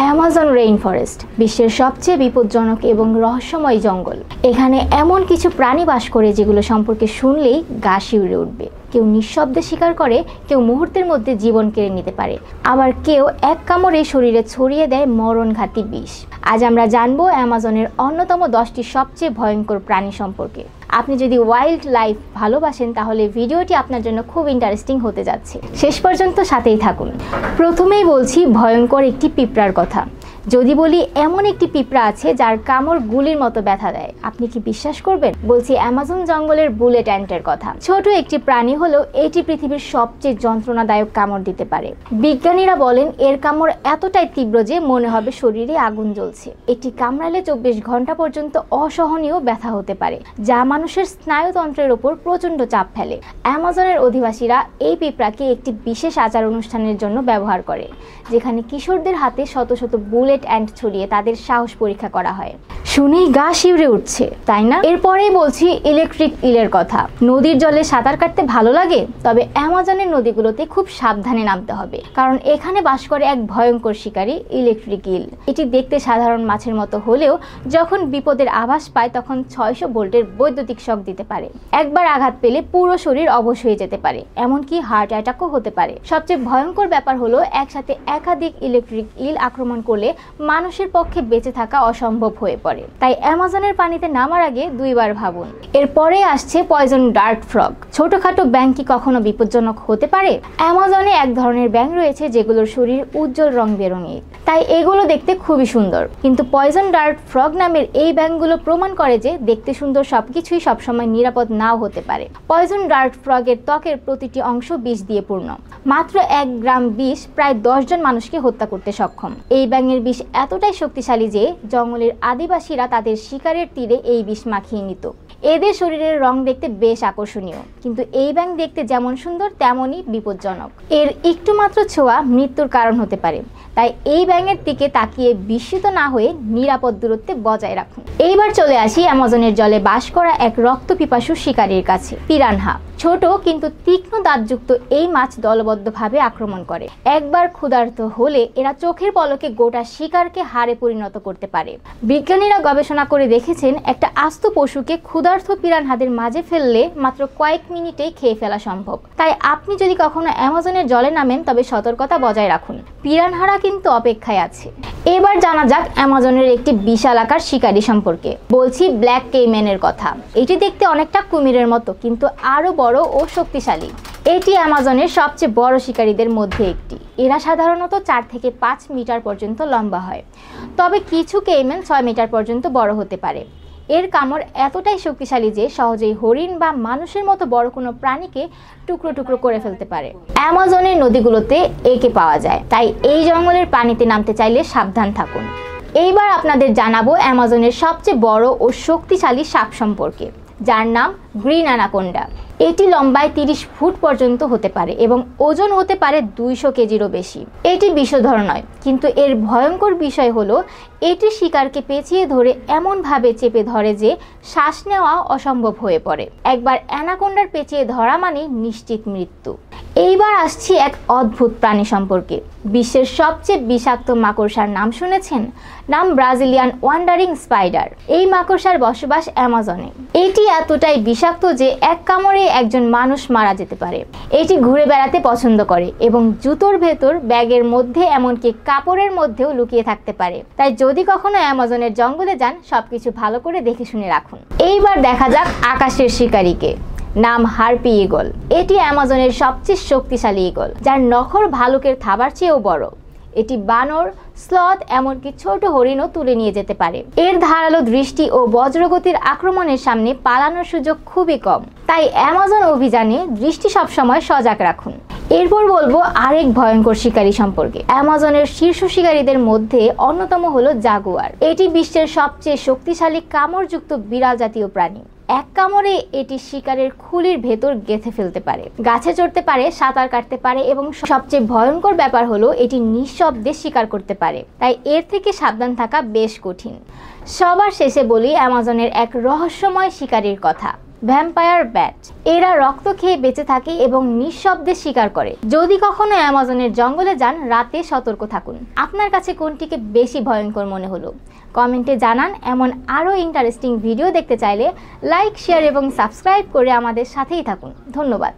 Amazon rain forest বিশ্বের সবচেয়ে বিপজ্জনক এবং রহস্যময় জঙ্গল। এখানে এমন কিছু প্রাণী বাস করে যেগুলো সম্পর্কে শুনলেই গা শিউরে উঠবে। কেউ নিঃশব্দে শিকার করে, কেউ মুহূর্তের মধ্যে জীবন কেড়ে নিতে পারে, আবার কেউ এক কামড়ে শরীরে ছড়িয়ে দেয় মরণঘাতী বিষ। আজ আমরা জানবো অ্যামাজনের অন্যতম 10টি সবচেয়ে ভয়ঙ্কর প্রাণী সম্পর্কে। আপনি যদি ওয়াইল্ড লাইফ ভালোবাসেন তাহলে ভিডিওটি আপনার জন্য খুব ইন্টারেস্টিং হতে যাচ্ছে, শেষ পর্যন্ত সাথেই থাকুন। প্রথমেই বলছি ভয়ঙ্কর একটি পিঁপড়ার কথা। যদি বলি এমন একটি পিঁপড়া আছে যার কামড় গুলির মতো ব্যথা দেয়, আপনি কি বিশ্বাস করবেন? বলছি অ্যামাজন জঙ্গলের বুলেট অ্যান্টের কথা। ছোট একটি প্রাণী হলেও এটি পৃথিবীর সবচেয়ে যন্ত্রণাদায়ক কামড় দিতে পারে। বিজ্ঞানীরা বলেন এর কামড় এতটাই তীব্র যে মনে হবে শরীরে আগুন জ্বলছে। এটি কামড়ালে 24 ঘন্টা পর্যন্ত অসহনীয় ব্যথা হতে পারে, যা মানুষের স্নায়ুতন্ত্রের উপর প্রচণ্ড চাপ ফেলে। অ্যামাজনের অধিবাসীরা এই পিঁপড়াকে একটি বিশেষ আচার অনুষ্ঠানের জন্য ব্যবহার করে, যেখানে কিশোরদের হাতে শত শত বুলেট অ্যান্ট ছড়িয়ে তাদের সাহস পরীক্ষা করা হয়। শুনেই গা শিউরে উঠছে, তাই না? এরপরেই বলছি ইলেকট্রিক ইলের কথা। নদীর জলে সাঁতার কাটতে ভালো লাগে, তবে অ্যামাজনের নদীগুলোতে খুব সাবধানে নামতে হবে, কারণ এখানে বাস করে এক ভয়ঙ্কর শিকারী ইলেকট্রিক ইল। এটি দেখতে সাধারণ মাছের মতো হলেও যখন বিপদের আভাস পায় তখন 600 ভোল্টের বৈদ্যুতিক শক দিতে পারে। একবার আঘাত পেলে পুরো শরীর অবশ হয়ে যেতে পারে, এমনকি হার্ট অ্যাটাকও হতে পারে। সবচেয়ে ভয়ঙ্কর ব্যাপার হলো একসাথে একাধিক ইলেকট্রিক ইল আক্রমণ করলে মানুষের পক্ষে বেঁচে থাকা অসম্ভব হয়ে পড়ে। তাই অ্যামাজনের পানিতে নামার আগে দুইবার ভাবুন। এরপরে আসছে পয়জন ডার্ট ফ্রগ। ছোটখাটো ব্যাঙ কি কখনো বিপজ্জনক হতে পারে? অ্যামাজনে এক ধরনের ব্যাঙ রয়েছে যেগুলোর শরীর উজ্জ্বল রং বেরঙের, তাই এগুলো দেখতে খুবই সুন্দর। কিন্তু পয়জন ডার্ট ফ্রগ নামের এই ব্যাঙগুলো প্রমাণ করে যে দেখতে সুন্দর সবকিছুই সবসময় নিরাপদ নাও হতে পারে। পয়জন ডার্ট ফ্রগের ত্বকের প্রতিটি অংশ বিষ দিয়ে পূর্ণ। মাত্র 1 গ্রাম বিষ প্রায় 10 জন মানুষকে হত্যা করতে সক্ষম। এই ব্যাঙের বিষ এতটাই শক্তিশালী যে জঙ্গলের আদিবাসীরা তাদের শিকারের তীরে এই বিষ মাখিয়ে নিত। এদের শরীরের রং দেখতে বেশ আকর্ষণীয়, কিন্তু এই ব্যাঙ দেখতে যেমন সুন্দর তেমনই বিপজ্জনক। এর একটু মাত্র ছোঁয়া মৃত্যুর কারণ হতে পারে, তাই এই ব্যাঙের দিকে তাকিয়ে বিস্মিত না হয়ে নিরাপদ দূরত্বে বজায় রাখুন। এইবার চলে আসি অ্যামাজনের জলে বাস করা এক রক্তপিপাসু শিকারীর কাছে, পিরানহা। ছোট কিন্তু তীক্ষ্ণ দাঁতযুক্ত এই মাছ দলবদ্ধভাবে আক্রমণ করে। একবার ক্ষুধার্ত হলে এরা চোখের পলকে গোটা শিকারকে হাড়ে পরিণত করতে পারে। বিজ্ঞানীরা গবেষণা করে দেখেছেন একটা আস্ত পশুকে ক্ষুধার্ত পিরানহাদের মাঝে ফেললে মাত্র কয়েক মিনিটেই খেয়ে ফেলা সম্ভব। তাই আপনি যদি কখনো অ্যামাজনের জলে নামেন তবে সতর্কতা বজায় রাখুন, পিরানহারা কিন্তু অপেক্ষায় আছে। এবার জানা যাক অ্যামাজনের একটি বিশাল আকার শিকারী সম্পর্কে। বলছি ব্ল্যাক কেইম্যানের কথা। এটি দেখতে অনেকটা কুমিরের মতো, কিন্তু আরো বড় ও শক্তিশালী। এটি অ্যামাজনের সবচেয়ে বড় শিকারীদের মধ্যে একটি। এরা সাধারণত 4 থেকে 5 মিটার পর্যন্ত লম্বা হয়, তবে কিছু কেইম্যান 6 মিটার পর্যন্ত বড় হতে পারে। এর কামড় এতটাই শক্তিশালী যে সহজেই হরিণ বা মানুষের মতো বড় কোনো প্রাণীকে টুকরো টুকরো করে ফেলতে পারে। অ্যামাজনের নদীগুলোতে একে পাওয়া যায়, তাই এই জঙ্গলের পানিতে নামতে চাইলে সাবধান থাকুন। এইবার আপনাদের জানাবো অ্যামাজনের সবচেয়ে বড় ও শক্তিশালী সাপ সম্পর্কে, যার নাম গ্রিন অ্যানাকোন্ডা। এটি লম্বায় 30 ফুট পর্যন্ত হতে পারে এবং ওজন হতে পারে 200 কেজিরও বেশি। এটি বিষধর নয়, কিন্তু এর ভয়ঙ্কর বিষয় হলো এটি শিকারকে পেঁচিয়ে ধরে এমনভাবে চেপে ধরে যে শ্বাস নেওয়া অসম্ভব হয়ে পড়ে। একবার অ্যানাকোন্ডার পেঁচিয়ে ধরা মানে নিশ্চিত মৃত্যু। এইবার আসছি এক অদ্ভুত প্রাণী সম্পর্কে। বিশ্বের সবচেয়ে বিষাক্ত মাকড়সার নাম শুনেছেন? নাম ব্রাজিলিয়ান ওয়ান্ডারিং স্পাইডার। এই মাকড়সার বসবাস অ্যামাজনে। এটি এতটাই বিষাক্ত যে এক কামড়ে একজন মানুষ মারা যেতে পারে। এটি ঘুরে বেড়াতে পছন্দ করে এবং জুতোর ভেতর, ব্যাগের মধ্যে, এমনকি কাপড়ের মধ্যেও লুকিয়ে থাকতে পারে। তাই যদি কখনো অ্যামাজনের জঙ্গলে যান সবকিছু ভালো করে দেখে শুনে রাখুন। এইবার দেখা যাক আকাশের শিকারীকে। নাম হার্পি ঈগল। এটি অ্যামাজনের সবচেয়ে শক্তিশালী ঈগল, যার নখর ভালুকের থাবার চেয়েও বড়। এটি বানর, স্লথ, এমনকি ছোট হরিণও তুলে নিয়ে যেতে পারে। এর ধারালো দৃষ্টি ও বজ্রগতির আক্রমণের সামনে পালানোর সুযোগ খুবই কম, তাই অ্যামাজন অভিযানে দৃষ্টি সবসময় সজাগ রাখুন। এরপর বলবো আরেক ভয়ঙ্কর শিকারী সম্পর্কে। অ্যামাজনের শীর্ষ শিকারীদের মধ্যে অন্যতম হলো জাগুয়ার। এটি বিশ্বের সবচেয়ে শক্তিশালী কামড়যুক্ত বিড়াল জাতীয় প্রাণী। এক কামড়ে এটি শিকারের খুলির ভেতর গেঁথে ফেলতে পারে, গাছে চড়তে পারে, সাঁতার কাটতে পারে এবং সবচেয়ে ভয়ঙ্কর ব্যাপার হলো এটি নিঃশব্দে শিকার করতে পারে, তাই এর থেকে সাবধান থাকা বেশ কঠিন। সবার শেষে বলি অ্যামাজনের এক রহস্যময় শিকারীর কথা, ভ্যাম্পায়ার ব্যাট। এরা রক্ত খেয়ে বেঁচে থাকে এবং নিঃশব্দে শিকার করে। যদি কখনো অ্যামাজনের জঙ্গলে যান, রাতে সতর্ক থাকুন। আপনার কাছে কোনটিকে বেশি ভয়ঙ্কর মনে হলো কমেন্টে জানান। এমন আরও ইন্টারেস্টিং ভিডিও দেখতে চাইলে লাইক, শেয়ার এবং সাবস্ক্রাইব করে আমাদের সাথেই থাকুন। ধন্যবাদ।